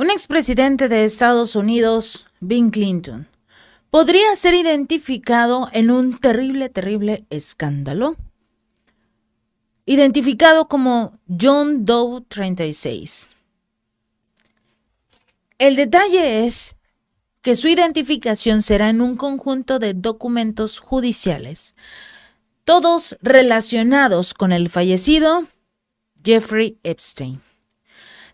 Un expresidente de Estados Unidos, Bill Clinton, podría ser identificado en un terrible escándalo, identificado como John Doe 36. El detalle es que su identificación será en un conjunto de documentos judiciales, todos relacionados con el fallecido Jeffrey Epstein.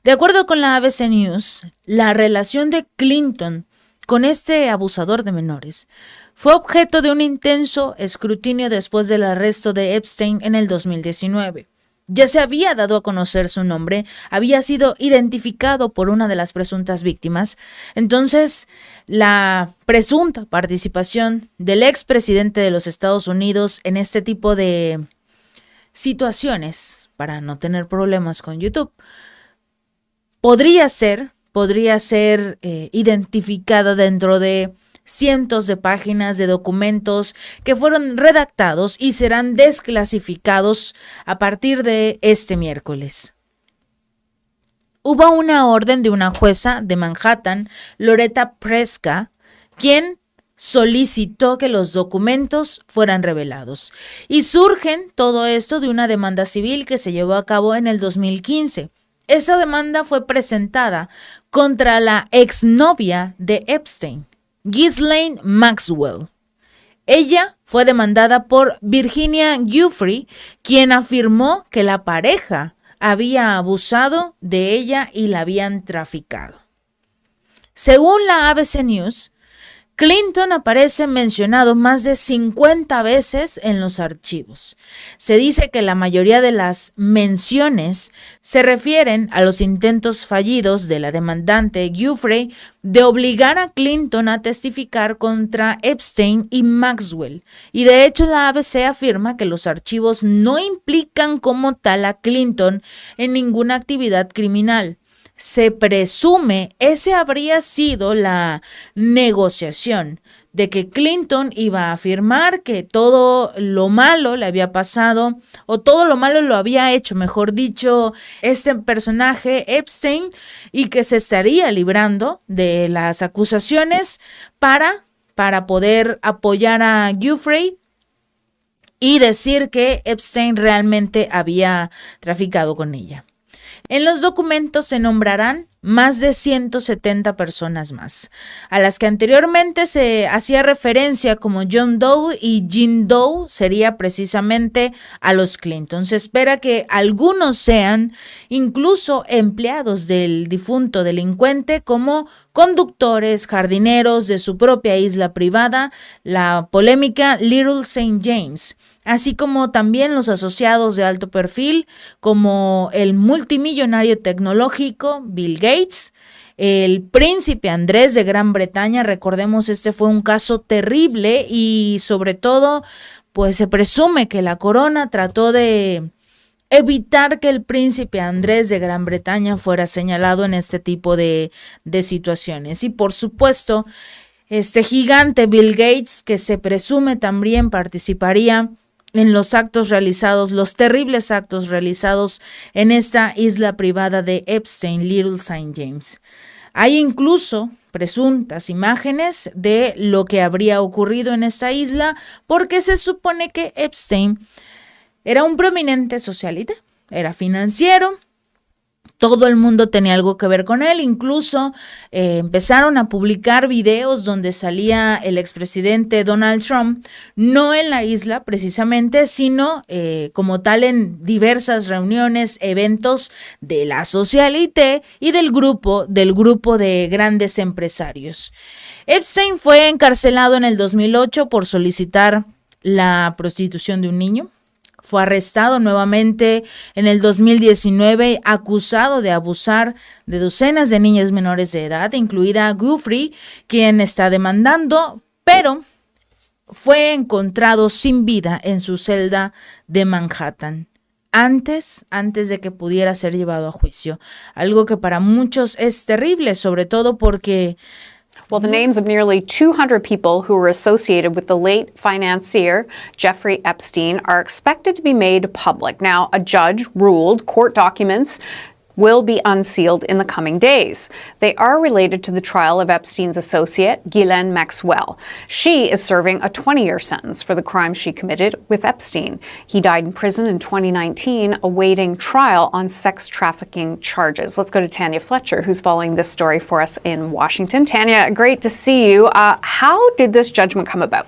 De acuerdo con la ABC News, la relación de Clinton con este abusador de menores fue objeto de un intenso escrutinio después del arresto de Epstein en el 2019. Ya se había dado a conocer su nombre, había sido identificado por una de las presuntas víctimas. Entonces, la presunta participación del expresidente de los Estados Unidos en este tipo de situaciones, para no tener problemas con YouTube, podría ser identificada dentro de cientos de páginas de documentos que fueron redactados y serán desclasificados a partir de este miércoles. Hubo una orden de una jueza de Manhattan, Loretta Preska, quien solicitó que los documentos fueran revelados. Y surgen todo esto de una demanda civil que se llevó a cabo en el 2015. Esa demanda fue presentada contra la exnovia de Epstein, Ghislaine Maxwell. Ella fue demandada por Virginia Giuffre, quien afirmó que la pareja había abusado de ella y la habían traficado. Según la ABC News, Clinton aparece mencionado más de 50 veces en los archivos. Se dice que la mayoría de las menciones se refieren a los intentos fallidos de la demandante Giuffre de obligar a Clinton a testificar contra Epstein y Maxwell. Y de hecho la ABC afirma que los archivos no implican como tal a Clinton en ninguna actividad criminal. Se presume ese habría sido la negociación de que Clinton iba a afirmar que todo lo malo le había pasado, o todo lo malo lo había hecho, mejor dicho, este personaje Epstein, y que se estaría librando de las acusaciones para poder apoyar a Giuffre y decir que Epstein realmente había traficado con ella. En los documentos se nombrarán más de 170 personas más, a las que anteriormente se hacía referencia como John Doe, y Jean Doe sería precisamente a los Clinton. Se espera que algunos sean incluso empleados del difunto delincuente, como conductores, jardineros de su propia isla privada, la polémica Little St. James, así como también los asociados de alto perfil, como el multimillonario tecnológico Bill Gates, el príncipe Andrés de Gran Bretaña. Recordemos, este fue un caso terrible y sobre todo, pues se presume que la corona trató de evitar que el príncipe Andrés de Gran Bretaña fuera señalado en este tipo de situaciones. Y por supuesto, este gigante Bill Gates, que se presume también participaría en los actos realizados, los terribles actos realizados en esta isla privada de Epstein, Little St. James. Hay incluso presuntas imágenes de lo que habría ocurrido en esta isla, porque se supone que Epstein era un prominente socialite, era financiero. Todo el mundo tenía algo que ver con él, incluso empezaron a publicar videos donde salía el expresidente Donald Trump, no en la isla precisamente, sino como tal en diversas reuniones, eventos de la socialité y del grupo de grandes empresarios. Epstein fue encarcelado en el 2008 por solicitar la prostitución de un niño. Fue arrestado nuevamente en el 2019, acusado de abusar de docenas de niñas menores de edad, incluida Giuffre, quien está demandando, pero fue encontrado sin vida en su celda de Manhattan, antes de que pudiera ser llevado a juicio. Algo que para muchos es terrible, sobre todo porque Well, the names of nearly 200 people who were associated with the late financier Jeffrey Epstein are expected to be made public. Now, a judge ruled court documents will be unsealed in the coming days. They are related to the trial of Epstein's associate, Ghislaine Maxwell. She is serving a 20-year sentence for the crimes she committed with Epstein. He died in prison in 2019, awaiting trial on sex trafficking charges. Let's go to Tanya Fletcher, who's following this story for us in Washington. Tanya, great to see you. How did this judgment come about?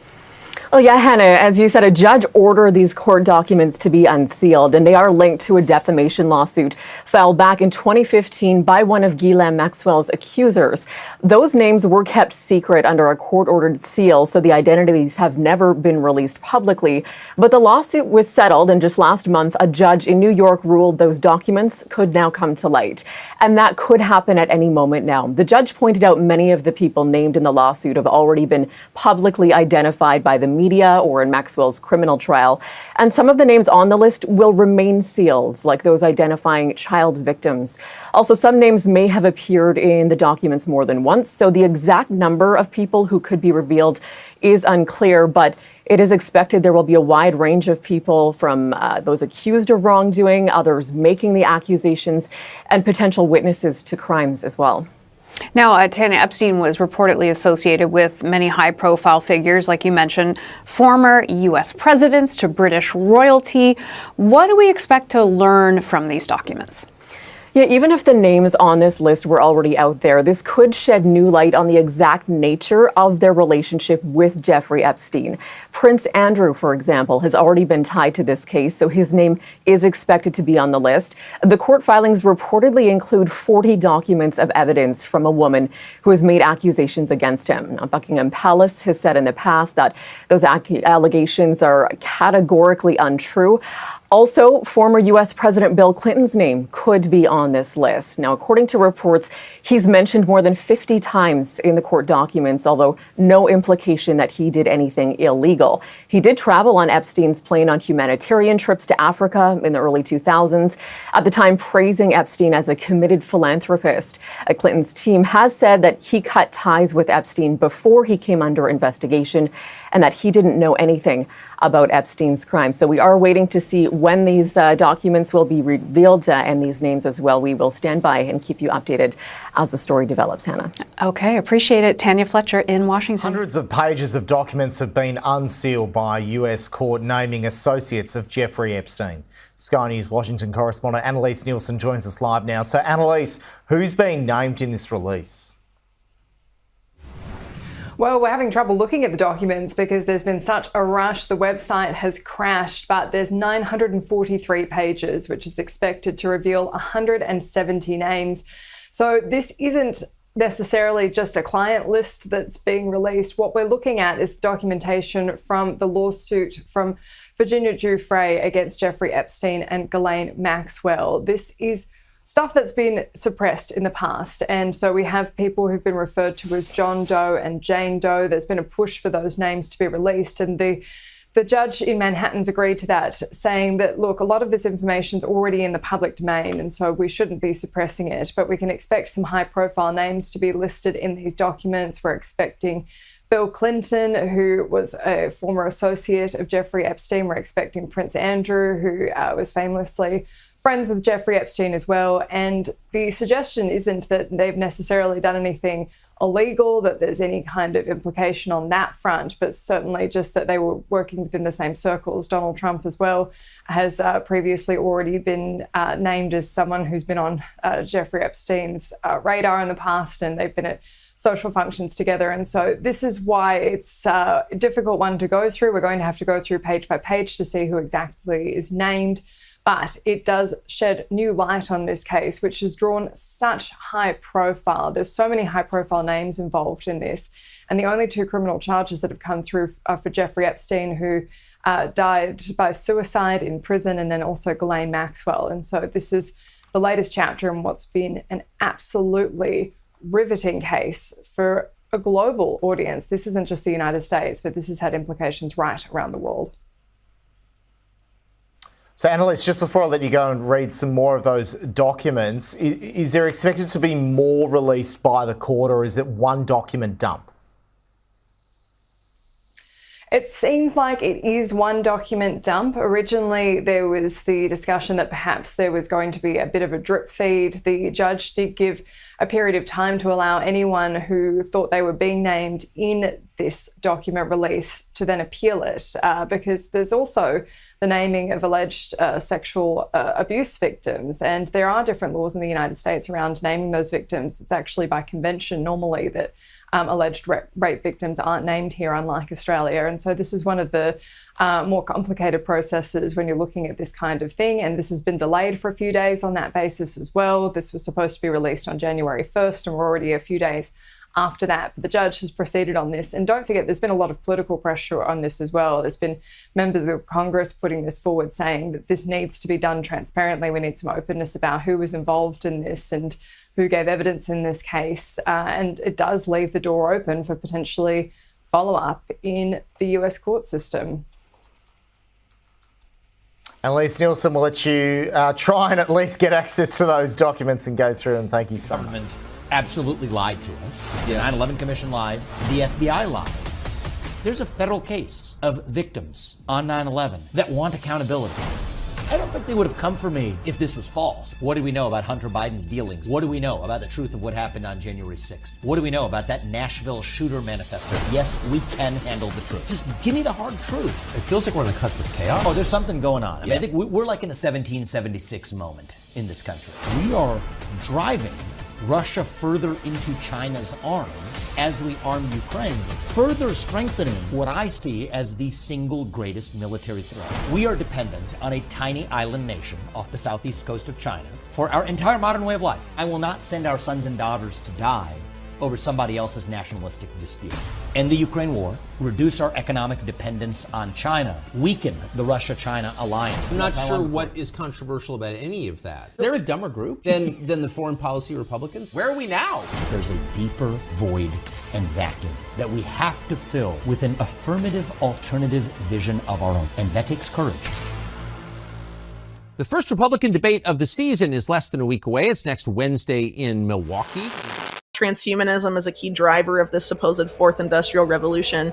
Oh yeah, Hannah, as you said, a judge ordered these court documents to be unsealed, and they are linked to a defamation lawsuit filed back in 2015 by one of Ghislaine Maxwell's accusers. Those names were kept secret under a court-ordered seal, so the identities have never been released publicly. But the lawsuit was settled, and just last month, a judge in New York ruled those documents could now come to light. And that could happen at any moment now. The judge pointed out many of the people named in the lawsuit have already been publicly identified by the media or in Maxwell's criminal trial. And some of the names on the list will remain sealed, like those identifying child victims. Also, some names may have appeared in the documents more than once, so the exact number of people who could be revealed is unclear, but it is expected there will be a wide range of people, from those accused of wrongdoing, others making the accusations, and potential witnesses to crimes as well. Now, Tanya, Epstein was reportedly associated with many high-profile figures, like you mentioned, former U.S. presidents to British royalty. What do we expect to learn from these documents? Yeah, even if the names on this list were already out there, this could shed new light on the exact nature of their relationship with Jeffrey Epstein. Prince Andrew, for example, has already been tied to this case, so his name is expected to be on the list. The court filings reportedly include 40 documents of evidence from a woman who has made accusations against him. Now, Buckingham Palace has said in the past that those allegations are categorically untrue. Also, former U.S. President Bill Clinton's name could be on this list. Now, according to reports, he's mentioned more than 50 times in the court documents, although no implication that he did anything illegal. He did travel on Epstein's plane on humanitarian trips to Africa in the early 2000s, at the time praising Epstein as a committed philanthropist. Clinton's team has said that he cut ties with Epstein before he came under investigation and that he didn't know anything about Epstein's crime. So we are waiting to see when these documents will be revealed and these names as well. We will stand by and keep you updated as the story develops, Hannah. Okay, appreciate it. Tanya Fletcher in Washington. Hundreds of pages of documents have been unsealed by a US court naming associates of Jeffrey Epstein. Sky News Washington correspondent Annalise Nielsen joins us live now. So Annalise, who's being named in this release? Well, we're having trouble looking at the documents because there's been such a rush. The website has crashed, but there's 943 pages, which is expected to reveal 170 names. So this isn't necessarily just a client list that's being released. What we're looking at is documentation from the lawsuit from Virginia Giuffre against Jeffrey Epstein and Ghislaine Maxwell. This is stuff that's been suppressed in the past. And so we have people who've been referred to as John Doe and Jane Doe. There's been a push for those names to be released. And the judge in Manhattan's agreed to that, saying that, look, a lot of this information's already in the public domain, and so we shouldn't be suppressing it. But we can expect some high-profile names to be listed in these documents. We're expecting Bill Clinton, who was a former associate of Jeffrey Epstein. We're expecting Prince Andrew, who was famously friends with Jeffrey Epstein as well. And the suggestion isn't that they've necessarily done anything illegal, that there's any kind of implication on that front, but certainly just that they were working within the same circles. Donald Trump as well has previously already been named as someone who's been on Jeffrey Epstein's radar in the past, and they've been at social functions together. And so this is why it's a difficult one to go through. We're going to have to go through page by page to see who exactly is named. But it does shed new light on this case, which has drawn such high profile. There's so many high profile names involved in this. And the only two criminal charges that have come through are for Jeffrey Epstein, who died by suicide in prison, and then also Ghislaine Maxwell. And so this is the latest chapter in what's been an absolutely riveting case for a global audience. This isn't just the United States, but this has had implications right around the world. So Annalise, just before I let you go and read some more of those documents, is there expected to be more released by the court, or is it one document dump? It seems like it is one document dump. Originally, there was the discussion that perhaps there was going to be a bit of a drip feed. The judge did give a period of time to allow anyone who thought they were being named in this document release to then appeal it, because there's also the naming of alleged sexual abuse victims. And there are different laws in the United States around naming those victims. It's actually by convention normally that alleged rape victims aren't named here, unlike Australia. And so this is one of the more complicated processes when you're looking at this kind of thing. And this has been delayed for a few days on that basis as well. This was supposed to be released on January 1st, and we're already a few days after that. But the judge has proceeded on this. And don't forget, there's been a lot of political pressure on this as well. There's been members of Congress putting this forward, saying that this needs to be done transparently. We need some openness about who was involved in this and who gave evidence in this case. And it does leave the door open for potentially follow-up in the US court system. Annalise Nielsen will let you try and at least get access to those documents and go through them. Thank you so much. Government absolutely lied to us. The 9/11 Commission lied. The FBI lied. There's a federal case of victims on 9/11 that want accountability. I don't think they would have come for me if this was false. What do we know about Hunter Biden's dealings? What do we know about the truth of what happened on January 6th? What do we know about that Nashville shooter manifesto? Yes, we can handle the truth. Just give me the hard truth. It feels like we're on the cusp of chaos. Oh, there's something going on. I mean, I think we're like in a 1776 moment in this country. We are driving Russia further into China's arms as we arm Ukraine, further strengthening what I see as the single greatest military threat. We are dependent on a tiny island nation off the southeast coast of China for our entire modern way of life. I will not send our sons and daughters to die over somebody else's nationalistic dispute. End the Ukraine war, reduce our economic dependence on China, weaken the Russia-China alliance. I'm not sure what is controversial about any of that. They're a dumber group than the foreign policy Republicans. Where are we now? There's a deeper void and vacuum that we have to fill with an affirmative alternative vision of our own. And that takes courage. The first Republican debate of the season is less than a week away. It's next Wednesday in Milwaukee. Transhumanism is a key driver of this supposed fourth industrial revolution.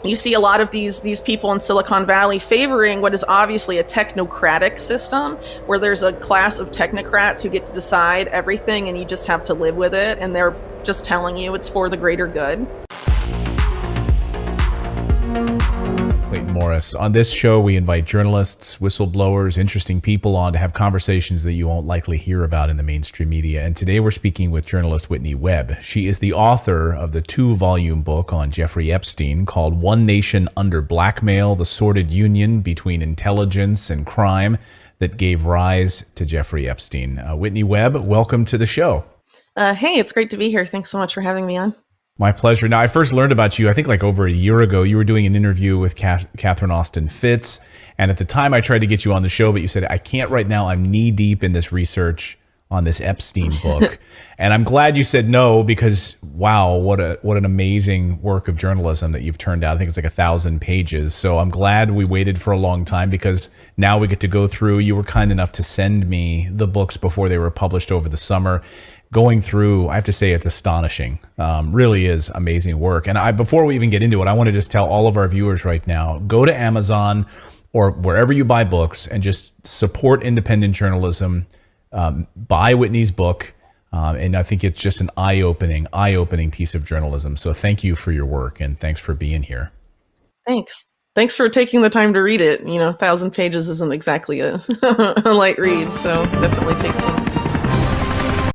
You see a lot of these people in Silicon Valley favoring what is obviously a technocratic system, where there's a class of technocrats who get to decide everything and you just have to live with it, and they're just telling you it's for the greater good. Clayton Morris. On this show, we invite journalists, whistleblowers, interesting people on to have conversations that you won't likely hear about in the mainstream media. And today we're speaking with journalist Whitney Webb. She is the author of the 2-volume book on Jeffrey Epstein called One Nation Under Blackmail, the Sordid Union Between Intelligence and Crime that Gave Rise to Jeffrey Epstein. Whitney Webb, welcome to the show. Hey, it's great to be here. Thanks so much for having me on. My pleasure. Now, I first learned about you, I think like over a year ago. You were doing an interview with Catherine Austin Fitts. And at the time I tried to get you on the show, but you said, I can't right now. I'm knee deep in this research on this Epstein book. And I'm glad you said no, because wow, what an amazing work of journalism that you've turned out. I think it's like 1,000 pages. So I'm glad we waited for a long time, because now we get to go through. You were kind enough to send me the books before they were published over the summer. Going through, I have to say, it's astonishing. Really is amazing work. And before we even get into it, I want to just tell all of our viewers right now, go to Amazon or wherever you buy books and just support independent journalism. Buy Whitney's book. And I think it's just an eye-opening piece of journalism. So thank you for your work, and thanks for being here. Thanks. Thanks for taking the time to read it. 1,000 pages isn't exactly a light read, so definitely takes some